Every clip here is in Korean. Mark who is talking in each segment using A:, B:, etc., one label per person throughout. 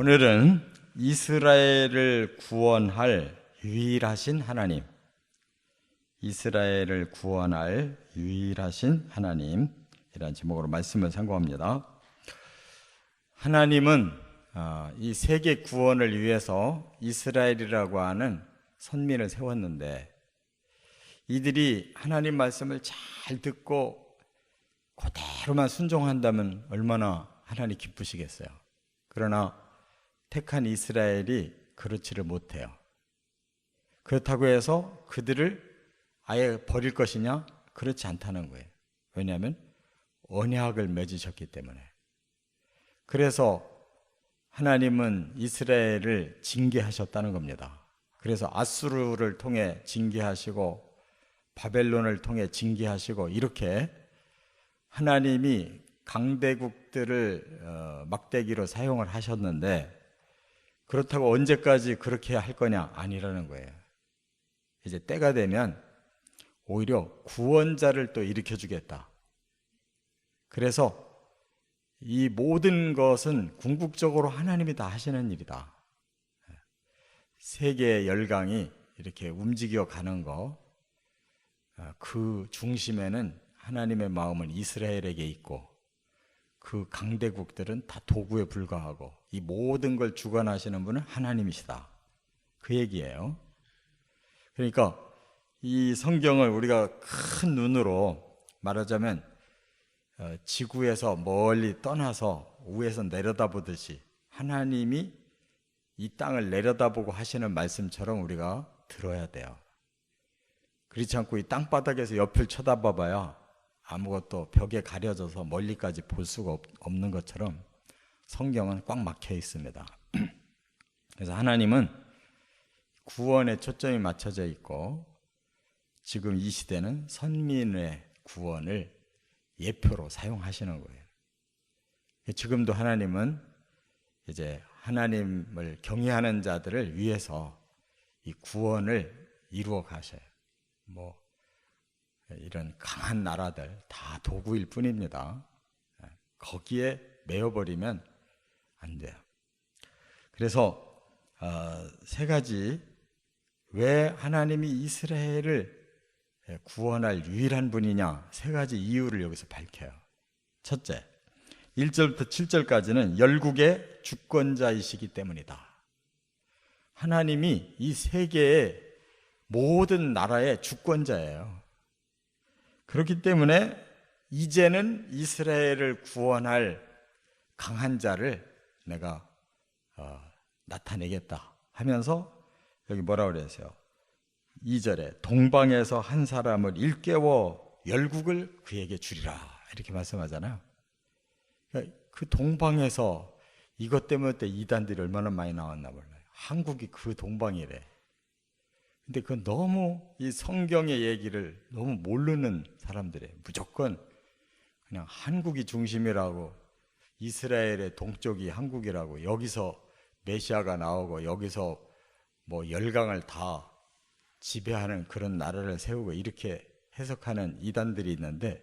A: 오늘은 이스라엘을 구원할 유일하신 하나님, 이스라엘을 구원할 유일하신 하나님이라는 제목으로 말씀을 상고합니다. 하나님은 이 세계 구원을 위해서 이스라엘이라고 하는 선민을 세웠는데, 이들이 하나님 말씀을 잘 듣고 그대로만 순종한다면 얼마나 하나님 기쁘시겠어요. 그러나 택한 이스라엘이 그렇지를 못해요. 그렇다고 해서 그들을 아예 버릴 것이냐? 그렇지 않다는 거예요. 왜냐하면 언약을 맺으셨기 때문에. 그래서 하나님은 이스라엘을 징계하셨다는 겁니다. 그래서 아수르를 통해 징계하시고 바벨론을 통해 징계하시고, 이렇게 하나님이 강대국들을 막대기로 사용을 하셨는데, 그렇다고 언제까지 그렇게 할 거냐? 아니라는 거예요. 이제 때가 되면 오히려 구원자를 또 일으켜 주겠다. 그래서 이 모든 것은 궁극적으로 하나님이 다 하시는 일이다. 세계 열강이 이렇게 움직여 가는 거, 그 중심에는 하나님의 마음은 이스라엘에게 있고, 그 강대국들은 다 도구에 불과하고, 이 모든 걸 주관하시는 분은 하나님이시다. 그 얘기예요. 그러니까 이 성경을 우리가 큰 눈으로 말하자면 지구에서 멀리 떠나서 위에서 내려다보듯이 하나님이 이 땅을 내려다보고 하시는 말씀처럼 우리가 들어야 돼요. 그렇지 않고 이 땅바닥에서 옆을 쳐다봐봐야 아무것도 벽에 가려져서 멀리까지 볼 수가 없는 것처럼 성경은 꽉 막혀 있습니다. 그래서 하나님은 구원에 초점이 맞춰져 있고, 지금 이 시대는 선민의 구원을 예표로 사용하시는 거예요. 지금도 하나님은 이제 하나님을 경외하는 자들을 위해서 이 구원을 이루어 가셔요. 이런 강한 나라들 다 도구일 뿐입니다. 거기에 매여버리면 안 돼요. 그래서 세 가지, 왜 하나님이 이스라엘을 구원할 유일한 분이냐, 세 가지 이유를 여기서 밝혀요. 첫째, 1절부터 7절까지는 열국의 주권자이시기 때문이다. 하나님이 이 세계의 모든 나라의 주권자예요. 그렇기 때문에 이제는 이스라엘을 구원할 강한 자를 내가 나타내겠다 하면서, 여기 뭐라고 그랬어요? 2절에 동방에서 한 사람을 일깨워 열국을 그에게 주리라, 이렇게 말씀하잖아요. 그러니까 그 동방에서 이것 때문에 이단들이 얼마나 많이 나왔나 몰라요. 한국이 그 동방이래. 근데 그건 너무 이 성경의 얘기를 너무 모르는 사람들이에요. 무조건 그냥 한국이 중심이라고, 이스라엘의 동쪽이 한국이라고, 여기서 메시아가 나오고 여기서 열강을 다 지배하는 그런 나라를 세우고, 이렇게 해석하는 이단들이 있는데,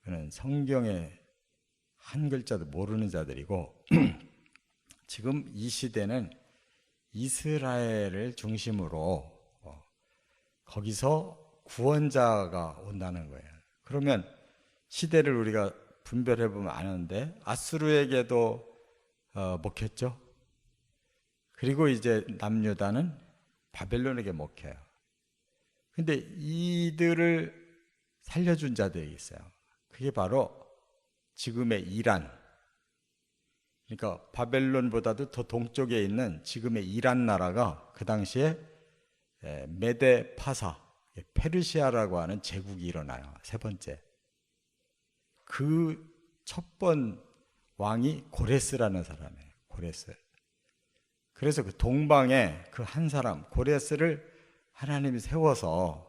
A: 그는 성경의 한 글자도 모르는 자들이고 지금 이 시대는 이스라엘을 중심으로 거기서 구원자가 온다는 거예요. 그러면 시대를 우리가 분별해 보면 아는데, 아수르에게도 먹혔죠. 그리고 이제 남유다는 바벨론에게 먹혀요. 근데 이들을 살려준 자들이 있어요. 그게 바로 지금의 이란, 그러니까 바벨론보다도 더 동쪽에 있는 지금의 이란 나라가 그 당시에 메데 파사, 페르시아라고 하는 제국이 일어나요. 세 번째. 그 첫 번 왕이 고레스라는 사람이에요. 고레스. 그래서 그 동방에 그 한 사람 고레스를 하나님이 세워서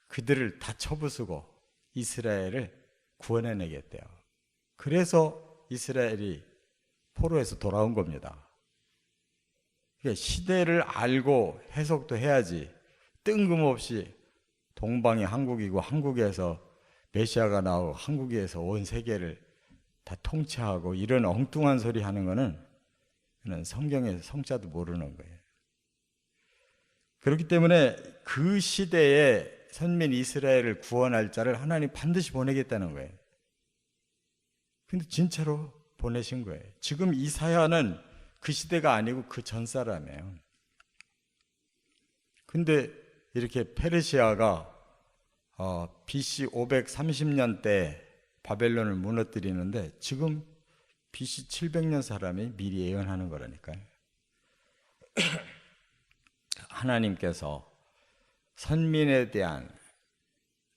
A: 그들을 다 쳐부수고 이스라엘을 구원해내겠대요. 그래서 이스라엘이 포로에서 돌아온 겁니다. 시대를 알고 해석도 해야지, 뜬금없이 동방이 한국이고 한국에서 메시아가 나오고 한국에서 온 세계를 다 통치하고 이런 엉뚱한 소리 하는 거는 성경의 성자도 모르는 거예요. 그렇기 때문에 그 시대에 선민 이스라엘을 구원할 자를 하나님 반드시 보내겠다는 거예요. 근데 진짜로 보내신 거예요. 지금 이사야는 그 시대가 아니고 그 전 사람이에요. 근데 이렇게 페르시아가 BC 530년 때 바벨론을 무너뜨리는데 지금 BC 700년 사람이 미리 예언하는 거라니까요. 하나님께서 선민에 대한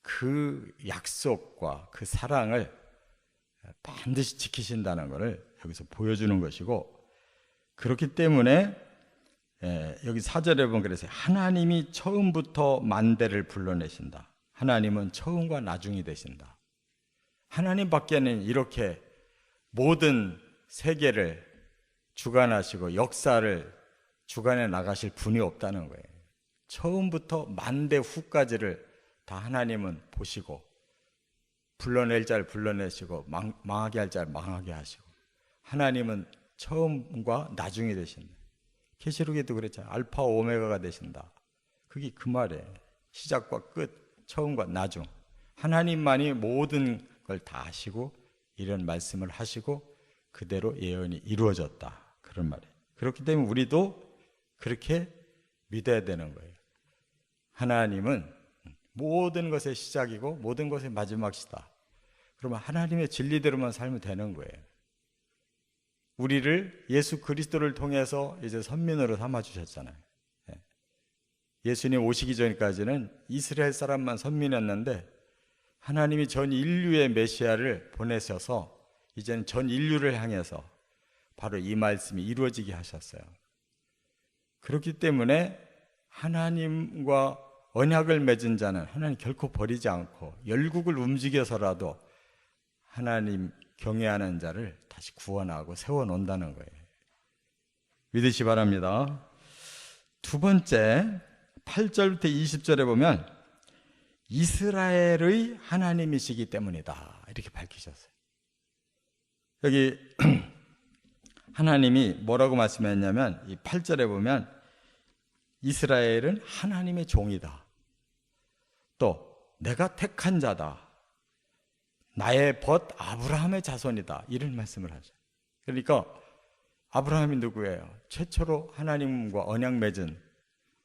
A: 그 약속과 그 사랑을 반드시 지키신다는 것을 여기서 보여주는 것이고, 그렇기 때문에 여기 4절에 보면 그랬어요. 하나님이 처음부터 만대를 불러내신다. 하나님은 처음과 나중이 되신다. 하나님밖에는 이렇게 모든 세계를 주관하시고 역사를 주관해 나가실 분이 없다는 거예요. 처음부터 만대 후까지를 다 하나님은 보시고, 불러낼 자를 불러내시고 망하게 할 자를 망하게 하시고, 하나님은 처음과 나중이 되신다. 계시록에도 그랬잖아요. 알파 오메가가 되신다. 그게 그 말이에요. 시작과 끝, 처음과 나중. 하나님만이 모든 걸 다 아시고 이런 말씀을 하시고 그대로 예언이 이루어졌다. 그런 말이에요. 그렇기 때문에 우리도 그렇게 믿어야 되는 거예요. 하나님은 모든 것의 시작이고 모든 것의 마지막이다. 그러면 하나님의 진리대로만 살면 되는 거예요. 우리를 예수 그리스도를 통해서 이제 선민으로 삼아주셨잖아요. 예수님 오시기 전까지는 이스라엘 사람만 선민이었는데 하나님이 전 인류의 메시아를 보내셔서 이제는 전 인류를 향해서 바로 이 말씀이 이루어지게 하셨어요. 그렇기 때문에 하나님과 언약을 맺은 자는 하나님 결코 버리지 않고 열국을 움직여서라도 하나님 경외하는 자를 다시 구원하고 세워놓는다는 거예요. 믿으시 바랍니다. 두 번째 8절부터 20절에 보면 이스라엘의 하나님이시기 때문이다 이렇게 밝히셨어요. 여기 하나님이 뭐라고 말씀했냐면 이 8절에 보면 이스라엘은 하나님의 종이다. 또 내가 택한 자다. 나의 벗 아브라함의 자손이다. 이런 말씀을 하죠. 그러니까 아브라함이 누구예요? 최초로 하나님과 언약 맺은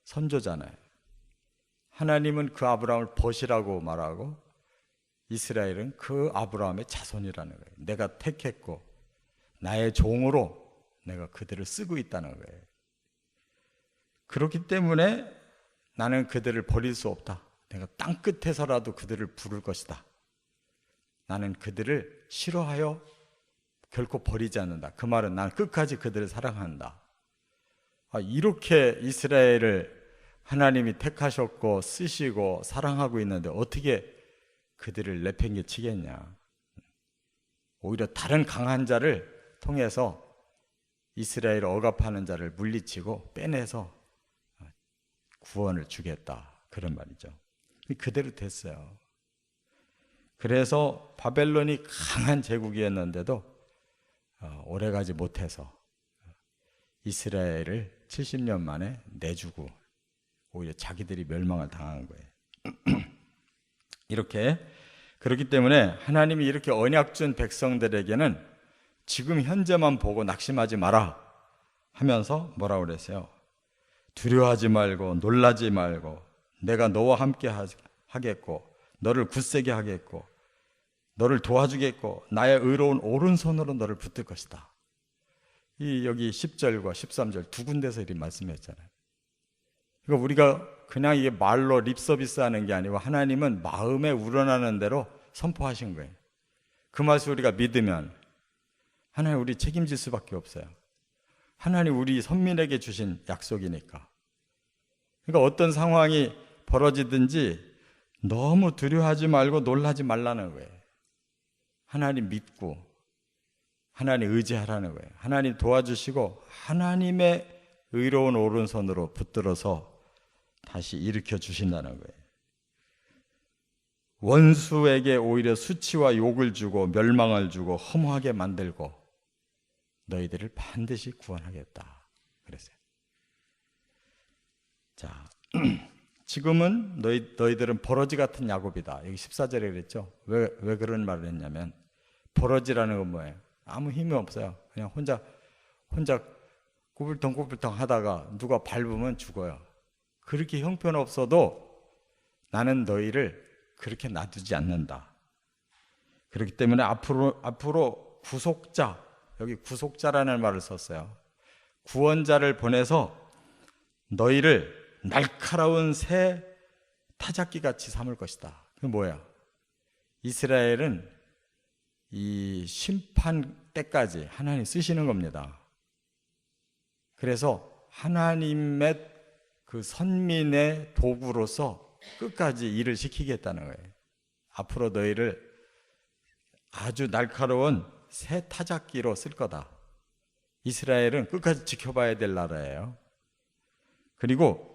A: 선조잖아요. 하나님은 그 아브라함을 벗이라고 말하고 이스라엘은 그 아브라함의 자손이라는 거예요. 내가 택했고 나의 종으로 내가 그들을 쓰고 있다는 거예요. 그렇기 때문에 나는 그들을 버릴 수 없다. 내가 땅 끝에서라도 그들을 부를 것이다. 나는 그들을 싫어하여 결코 버리지 않는다. 그 말은 나는 끝까지 그들을 사랑한다. 이렇게 이스라엘을 하나님이 택하셨고 쓰시고 사랑하고 있는데 어떻게 그들을 내팽개치겠냐. 오히려 다른 강한 자를 통해서 이스라엘을 억압하는 자를 물리치고 빼내서 구원을 주겠다. 그런 말이죠. 그대로 됐어요. 그래서 바벨론이 강한 제국이었는데도 오래가지 못해서 이스라엘을 70년 만에 내주고 오히려 자기들이 멸망을 당한 거예요. 이렇게 그렇기 때문에 하나님이 이렇게 언약 준 백성들에게는 지금 현재만 보고 낙심하지 마라 하면서 뭐라고 그랬어요? 두려워하지 말고 놀라지 말고 내가 너와 함께 하겠고 너를 굳세게 하겠고 너를 도와주겠고 나의 의로운 오른손으로 너를 붙들 것이다. 여기 10절과 13절 두 군데서 이렇게 말씀했잖아요. 그러니까 우리가 그냥 이게 말로 립서비스 하는 게 아니고 하나님은 마음에 우러나는 대로 선포하신 거예요. 그 말씀 우리가 믿으면 하나님 우리 책임질 수밖에 없어요. 하나님 우리 선민에게 주신 약속이니까. 그러니까 어떤 상황이 벌어지든지 너무 두려워하지 말고 놀라지 말라는 거예요. 하나님 믿고 하나님 의지하라는 거예요. 하나님 도와주시고 하나님의 의로운 오른손으로 붙들어서 다시 일으켜 주신다는 거예요. 원수에게 오히려 수치와 욕을 주고 멸망을 주고 허무하게 만들고 너희들을 반드시 구원하겠다 그랬어요. 자, 지금은 너희들은 버러지 같은 야곱이다. 여기 14절에 그랬죠. 왜 그런 말을 했냐면, 버러지라는 건 뭐예요? 아무 힘이 없어요. 그냥 혼자 꾸불텅꾸불텅 하다가 누가 밟으면 죽어요. 그렇게 형편없어도 나는 너희를 그렇게 놔두지 않는다. 그렇기 때문에 앞으로 구속자, 여기 구속자라는 말을 썼어요. 구원자를 보내서 너희를 날카로운 새 타작기 같이 삼을 것이다. 그게 뭐야? 이스라엘은 이 심판 때까지 하나님 쓰시는 겁니다. 그래서 하나님의 그 선민의 도구로서 끝까지 일을 시키겠다는 거예요. 앞으로 너희를 아주 날카로운 새 타작기로 쓸 거다. 이스라엘은 끝까지 지켜봐야 될 나라예요. 그리고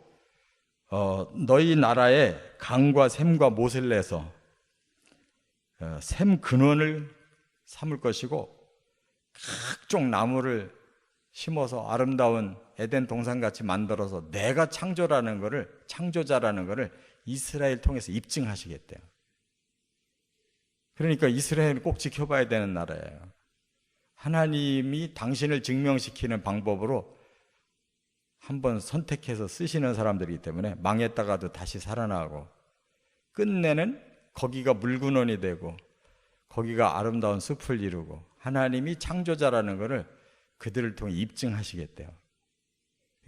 A: 너희 나라에 강과 샘과 못을 내서 샘 근원을 삼을 것이고, 각종 나무를 심어서 아름다운 에덴 동산같이 만들어서 내가 창조자라는 거를 이스라엘 통해서 입증하시겠대요. 그러니까 이스라엘은 꼭 지켜봐야 되는 나라예요. 하나님이 당신을 증명시키는 방법으로 한번 선택해서 쓰시는 사람들이기 때문에 망했다가도 다시 살아나고, 끝내는 거기가 물근원이 되고 거기가 아름다운 숲을 이루고 하나님이 창조자라는 것을 그들을 통해 입증하시겠대요.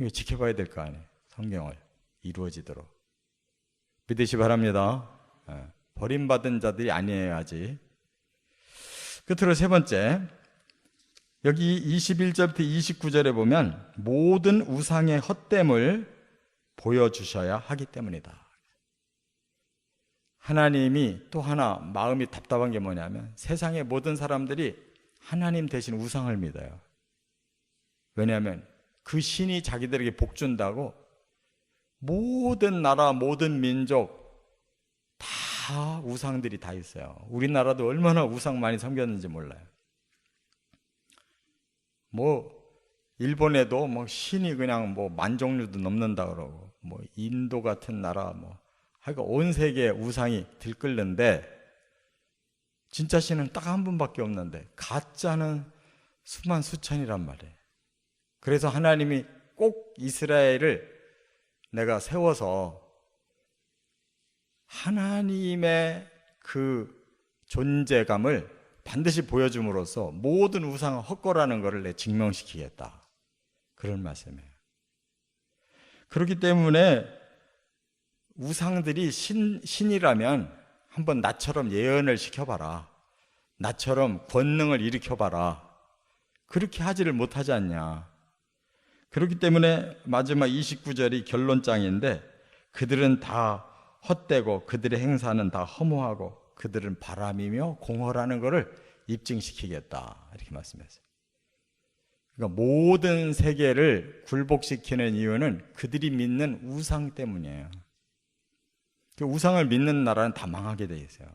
A: 이거 지켜봐야 될 거 아니에요. 성경을 이루어지도록 믿으시 바랍니다. 버림받은 자들이 아니어야지. 끝으로 세 번째, 여기 21절부터 29절에 보면 모든 우상의 헛됨을 보여주셔야 하기 때문이다. 하나님이 또 하나 마음이 답답한 게 뭐냐면, 세상의 모든 사람들이 하나님 대신 우상을 믿어요. 왜냐하면 그 신이 자기들에게 복 준다고 모든 나라, 모든 민족 다 우상들이 다 있어요. 우리나라도 얼마나 우상 많이 섬겼는지 몰라요. 일본에도 신이 그냥 만 종류도 넘는다 그러고, 인도 같은 나라, 하여간 온 세계에 우상이 들끓는데, 진짜 신은 딱 한 분밖에 없는데 가짜는 수만 수천이란 말이에요. 그래서 하나님이 꼭 이스라엘을 내가 세워서 하나님의 그 존재감을 반드시 보여줌으로써 모든 우상은 헛거라는 것을 내 증명시키겠다. 그런 말씀이에요. 그렇기 때문에 우상들이 신이라면 한번 나처럼 예언을 시켜봐라. 나처럼 권능을 일으켜봐라. 그렇게 하지를 못하지 않냐. 그렇기 때문에 마지막 29절이 결론장인데, 그들은 다 헛되고 그들의 행사는 다 허무하고 그들은 바람이며 공허라는 것을 입증시키겠다. 이렇게 말씀했어요. 그러니까 모든 세계를 굴복시키는 이유는 그들이 믿는 우상 때문이에요. 그 우상을 믿는 나라는 다 망하게 돼 있어요.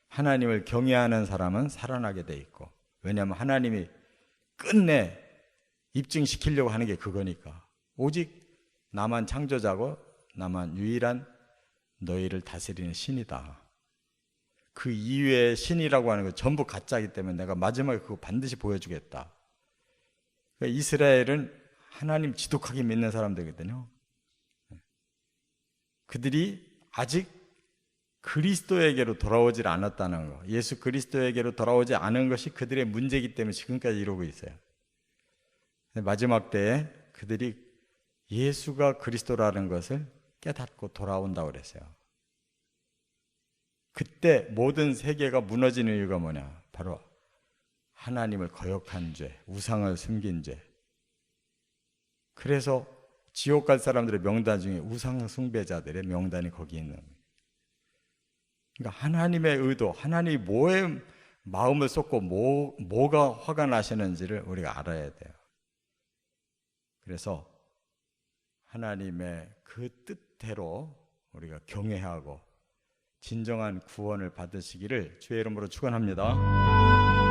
A: 하나님을 경외하는 사람은 살아나게 돼 있고, 왜냐하면 하나님이 끝내 입증시키려고 하는 게 그거니까. 오직 나만 창조자고 나만 유일한 너희를 다스리는 신이다. 그 이외의 신이라고 하는 거 전부 가짜이기 때문에 내가 마지막에 그거 반드시 보여주겠다. 그러니까 이스라엘은 하나님 지독하게 믿는 사람들이거든요. 그들이 아직 그리스도에게로 돌아오질 않았다는 거, 예수 그리스도에게로 돌아오지 않은 것이 그들의 문제이기 때문에 지금까지 이러고 있어요. 마지막 때에 그들이 예수가 그리스도라는 것을 깨닫고 돌아온다고 그랬어요. 그때 모든 세계가 무너지는 이유가 뭐냐? 바로 하나님을 거역한 죄, 우상을 숨긴 죄. 그래서 지옥 갈 사람들의 명단 중에 우상 숭배자들의 명단이 거기 있는 거예요. 그러니까 하나님의 의도, 하나님이 뭐에 마음을 쏟고 뭐가 화가 나시는지를 우리가 알아야 돼요. 그래서 하나님의 그 뜻대로 우리가 경외하고 진정한 구원을 받으시기를 주의 이름으로 축원합니다.